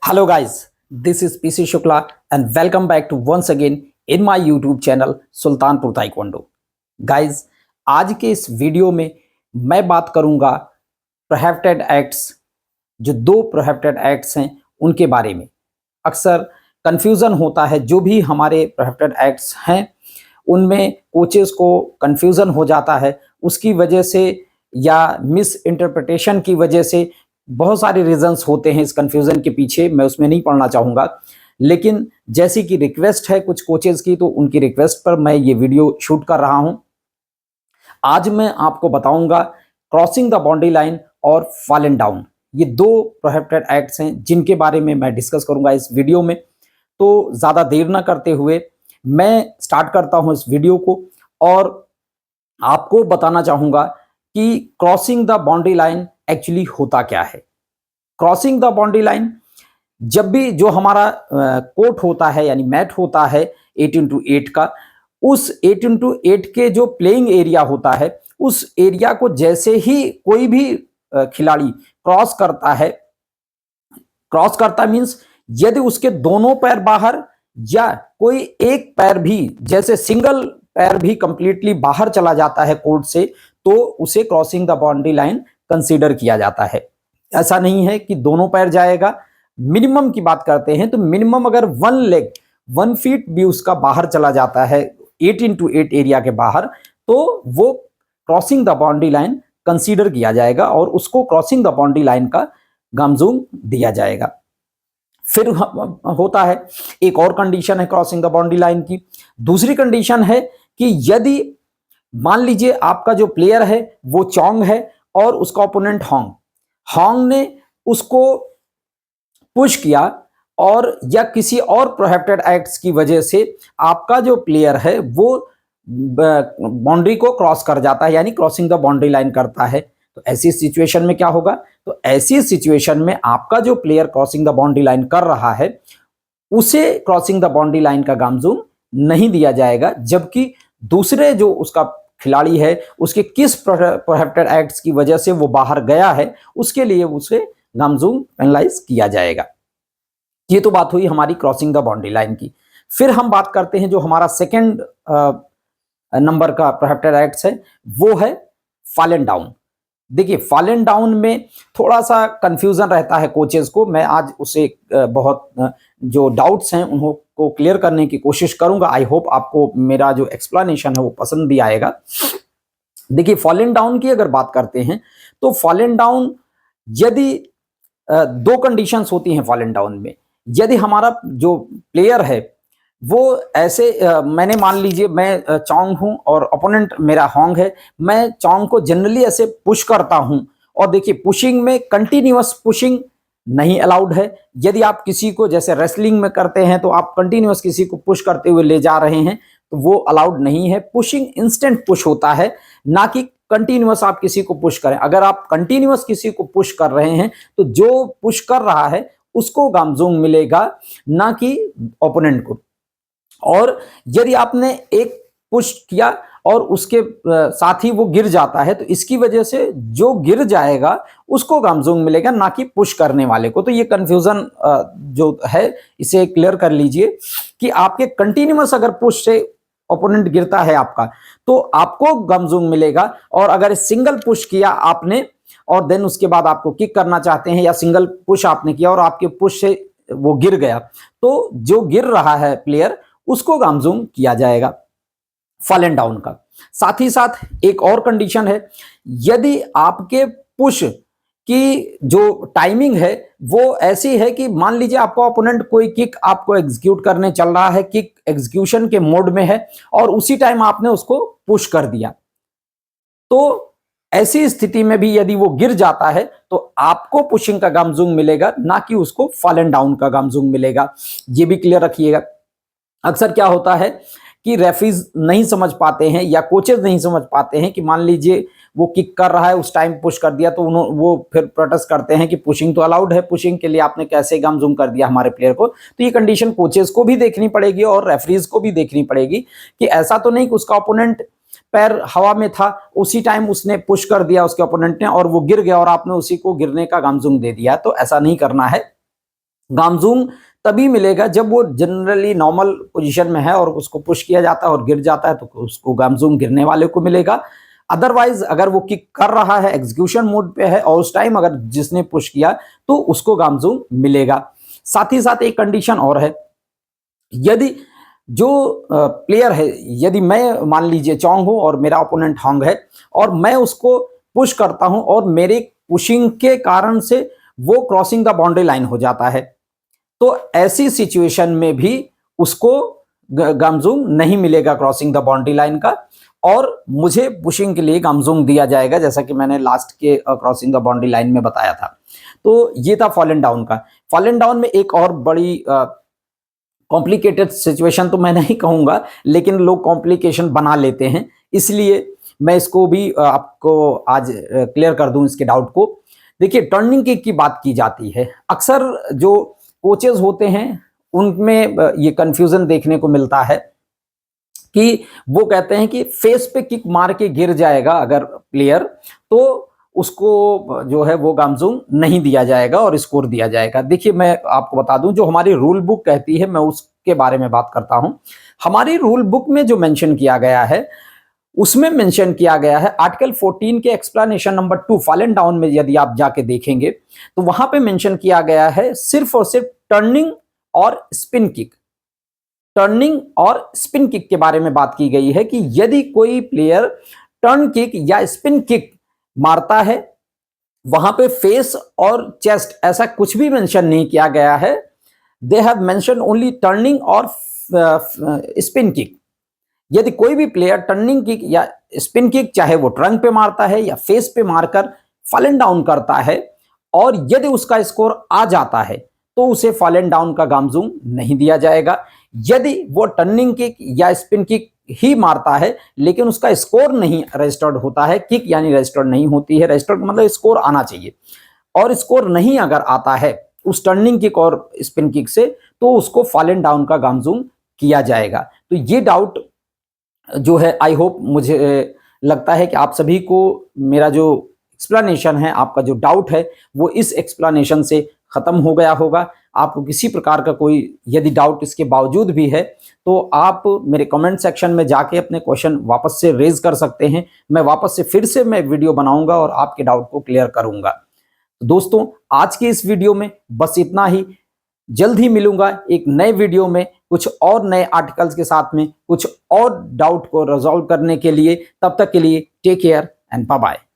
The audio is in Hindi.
Hello guys, this is PC Shukla and welcome back to once again in my YouTube channel Sultanpur taekwondo. Guys आज के इस वीडियो में मैं बात करूंगा प्रोहिबिटेड एक्ट्स, जो दो प्रोहिबिटेड एक्ट्स हैं उनके बारे में। अक्सर कंफ्यूजन होता है, जो भी हमारे प्रोहिबिटेड एक्ट्स हैं उनमें कोचेस को कंफ्यूजन हो जाता है, उसकी वजह से या मिस इंटरप्रिटेशन की वजह से बहुत सारे रीजंस होते हैं इस कंफ्यूजन के पीछे। मैं उसमें नहीं पढ़ना चाहूँगा, लेकिन जैसी कि रिक्वेस्ट है कुछ कोचेस की, तो उनकी रिक्वेस्ट पर मैं ये वीडियो शूट कर रहा हूँ। आज मैं आपको बताऊंगा क्रॉसिंग द बाउंड्री लाइन और फॉलन डाउन, ये दो प्रोहिबिटेड एक्ट्स हैं जिनके बारे में मैं डिस्कस करूंगा इस वीडियो में। तो ज़्यादा देर ना करते हुए मैं स्टार्ट करता हूं इस वीडियो को और आपको बताना चाहूँगा कि crossing the boundary line actually होता क्या है। क्रॉसिंग द बाउंड्री लाइन, जब भी जो हमारा कोर्ट होता है यानी मैट होता है 8x8 का, उस 8x8 के जो प्लेइंग एरिया होता है उस एरिया को जैसे ही कोई भी खिलाड़ी क्रॉस करता मींस यदि उसके दोनों पैर बाहर या कोई एक पैर भी, जैसे सिंगल पैर भी कंप्लीटली बाहर चला जाता है कोर्ट से, तो उसे crossing the boundary line consider किया जाता है। ऐसा नहीं है कि दोनों पैर जाएगा। मिनिमम की बात करते हैं तो मिनिमम अगर 1 लेग 1 फीट भी उसका बाहर चला जाता है 8x8 एरिया के बाहर, तो वो crossing the boundary line consider किया जाएगा और उसको क्रॉसिंग द बाउंड्री लाइन का गामजूम दिया जाएगा। फिर होता है एक और कंडीशन है क्रॉसिंग द बाउंड्री लाइन की। दूसरी कंडीशन है कि यदि मान लीजिए आपका जो प्लेयर है वो चोंग है और उसका ओपोनेंट होंग ने उसको पुश किया, और या किसी और प्रोहिबिटेड एक्ट्स की वजह से आपका जो प्लेयर है वो बाउंड्री को क्रॉस कर जाता है, यानी क्रॉसिंग द बाउंड्री लाइन करता है। तो ऐसी सिचुएशन में क्या होगा? तो ऐसी सिचुएशन में आपका जो player crossing the boundary line कर रहा है उसे क्रॉसिंग द बाउंड्री लाइन का गामजूम नहीं दिया जाएगा, जबकि दूसरे जो उसका खिलाड़ी है उसके किस प्रोहिबिटेड एक्ट्स की वजह से वो बाहर गया है उसके लिए उसे गामजूम पेनलाइज किया जाएगा। ये तो बात हुई हमारी क्रॉसिंग द बाउंड्री लाइन की। फिर हम बात करते हैं जो हमारा सेकंड नंबर का प्रोहिबिटेड एक्ट्स है, वो है फॉलन डाउन। देखिए, फॉलन डाउन में थोड़ा सा कंफ्यूजन रहता है कोचेस को। मैं आज उसे बहुत जो डाउट्स हैं उनको क्लियर करने की कोशिश करूंगा। आई होप आपको मेरा जो एक्सप्लेनेशन है वो पसंद भी आएगा। देखिए, फॉलन डाउन की अगर बात करते हैं तो फॉलन डाउन, यदि दो कंडीशंस होती हैं फॉलन डाउन में। यदि हमारा जो प्लेयर है वो ऐसे मैंने मान लीजिए मैं चोंग हूं और ओपोनेंट मेरा होंग है, मैं चोंग को जनरली ऐसे पुश करता हूं, और देखिए पुशिंग में कंटिन्यूअस पुशिंग नहीं अलाउड है। यदि आप किसी को जैसे रेसलिंग में करते हैं तो आप कंटिन्यूअस किसी को पुश करते हुए ले जा रहे हैं तो वो अलाउड नहीं है। पुशिंग इंस्टेंट पुश होता है, ना कि कंटिन्यूअस आप किसी को पुश करें। अगर आप कंटिन्यूअस किसी को पुश कर रहे हैं तो जो पुश कर रहा है उसको गामजूम मिलेगा, ना कि ओपोनेंट को। और यदि आपने एक पुश किया और उसके साथ ही वो गिर जाता है तो इसकी वजह से जो गिर जाएगा उसको गामजूम मिलेगा, ना कि पुश करने वाले को। तो ये कंफ्यूजन जो है इसे क्लियर कर लीजिए कि आपके कंटिन्यूअस अगर पुश से ओपोनेंट गिरता है आपका तो आपको गामजूम मिलेगा, और अगर सिंगल पुश किया आपने और देन उसके बाद आपको किक करना चाहते हैं, या सिंगल पुश आपने किया और आपके पुश से वो गिर गया, तो जो गिर रहा है प्लेयर उसको गामजूम किया जाएगा फॉलन डाउन का। साथ ही साथ एक और कंडीशन है, यदि आपके पुश की जो टाइमिंग है वो ऐसी है कि मान लीजिए आपका ओपोनेंट कोई किक आपको एग्जीक्यूट करने चल रहा है, किक एग्जीक्यूशन के मोड में है, और उसी टाइम आपने उसको पुश कर दिया, तो ऐसी स्थिति में भी यदि वो गिर जाता है तो आपको पुशिंग का गामजूम मिलेगा, ना कि उसको फॉलन डाउन का गामजूम मिलेगा। ये भी क्लियर रखिएगा। अक्सर क्या होता है कि रेफरीज नहीं समझ पाते हैं या कोचेस नहीं समझ पाते हैं कि मान लीजिए वो किक कर रहा है, उस टाइम पुश कर दिया, तो वो फिर प्रोटेस्ट करते हैं कि पुशिंग तो अलाउड है, पुशिंग के लिए आपने कैसे गामजूम कर दिया हमारे प्लेयर को। तो ये कंडीशन कोचेस को भी देखनी पड़ेगी और रेफरीज को भी देखनी पड़ेगी कि ऐसा तो नहीं कि उसका ओपोनेंट पैर हवा में था, उसी टाइम उसने पुश कर दिया उसके ओपोनेंट ने और वो गिर गया और आपने उसी को गिरने का गामजूम दे दिया। तो ऐसा नहीं करना है। गामजूंग तभी मिलेगा जब वो जनरली नॉर्मल पोजीशन में है और उसको पुश किया जाता है और गिर जाता है तो उसको गामजूंग गिरने वाले को मिलेगा। अदरवाइज अगर वो किक कर रहा है, एग्जीक्यूशन मोड पे है और उस टाइम अगर जिसने पुश किया तो उसको गामजूंग मिलेगा। साथ ही साथ एक कंडीशन और है, यदि जो प्लेयर है, यदि मैं मान लीजिए चौंग हूं और मेरा ओपोनेंट हॉन्ग है और मैं उसको पुश करता हूं और मेरे पुशिंग के कारण से वो क्रॉसिंग द बाउंड्री लाइन हो जाता है, तो ऐसी सिचुएशन में भी उसको गामजूंग नहीं मिलेगा क्रॉसिंग द बाउंड्री लाइन का, और मुझे पुशिंग के लिए गामजूंग दिया जाएगा, जैसा कि मैंने लास्ट के क्रॉसिंग द बाउंड्री लाइन में बताया था। तो ये था फॉलन डाउन का। फॉलन डाउन में एक और बड़ी कॉम्प्लिकेटेड सिचुएशन तो मैं नहीं कहूंगा, लेकिन लोग कॉम्प्लिकेशन बना लेते हैं, इसलिए मैं इसको भी आपको आज क्लियर कर दूं इसके डाउट को। देखिए, टर्निंग किक की बात की जाती है, अक्सर जो कोचेज होते हैं उनमें ये कंफ्यूजन देखने को मिलता है कि वो कहते हैं कि फेस पे किक मार के गिर जाएगा अगर प्लेयर, तो उसको जो है वो गामजूंग नहीं दिया जाएगा और स्कोर दिया जाएगा। देखिए, मैं आपको बता दूं, जो हमारी रूल बुक कहती है मैं उसके बारे में बात करता हूं। हमारी रूल बुक में जो मेंशन किया गया है उसमें मेंशन किया गया है आर्टिकल 14 के एक्सप्लेनेशन नंबर 2 फॉलन डाउन में, यदि आप जाके देखेंगे तो वहां पे मेंशन किया गया है सिर्फ और सिर्फ टर्निंग और स्पिन किक। टर्निंग और स्पिन किक के बारे में बात की गई है कि यदि कोई प्लेयर टर्न किक या स्पिन किक मारता है, वहां पे फेस और चेस्ट ऐसा कुछ भी मेंशन नहीं किया गया है। They have mention only turning और स्पिन किक। यदि कोई भी प्लेयर टर्निंग किक या स्पिन किक, चाहे वो ट्रंक पे मारता है या फेस पे मारकर फॉलन डाउन करता है, और यदि उसका स्कोर आ जाता है तो उसे फॉलन डाउन का गामजूंग नहीं दिया जाएगा। यदि वो टर्निंग किक या स्पिन किक ही मारता है लेकिन उसका स्कोर नहीं रजिस्टर्ड होता है, किक यानी रजिस्टर्ड नहीं होती है, रजिस्टर्ड मतलब स्कोर आना चाहिए, और स्कोर नहीं अगर आता है उस टर्निंग किक और स्पिन किक से, तो उसको फॉलन डाउन का गामजूंग किया जाएगा। तो ये डाउट जो है, आई होप, मुझे लगता है कि आप सभी को मेरा जो एक्सप्लेनेशन है, आपका जो डाउट है वो इस एक्सप्लेनेशन से खत्म हो गया होगा। आपको किसी प्रकार का कोई यदि डाउट इसके बावजूद भी है तो आप मेरे कमेंट सेक्शन में जाके अपने क्वेश्चन वापस से रेज कर सकते हैं। मैं वापस से फिर से मैं वीडियो बनाऊंगा और आपके डाउट को क्लियर करूंगा। दोस्तों, आज के इस वीडियो में बस इतना ही। जल्द ही मिलूंगा एक नए वीडियो में कुछ और नए आर्टिकल्स के साथ में, कुछ और डाउट को रिजॉल्व करने के लिए। तब तक के लिए take care and bye bye.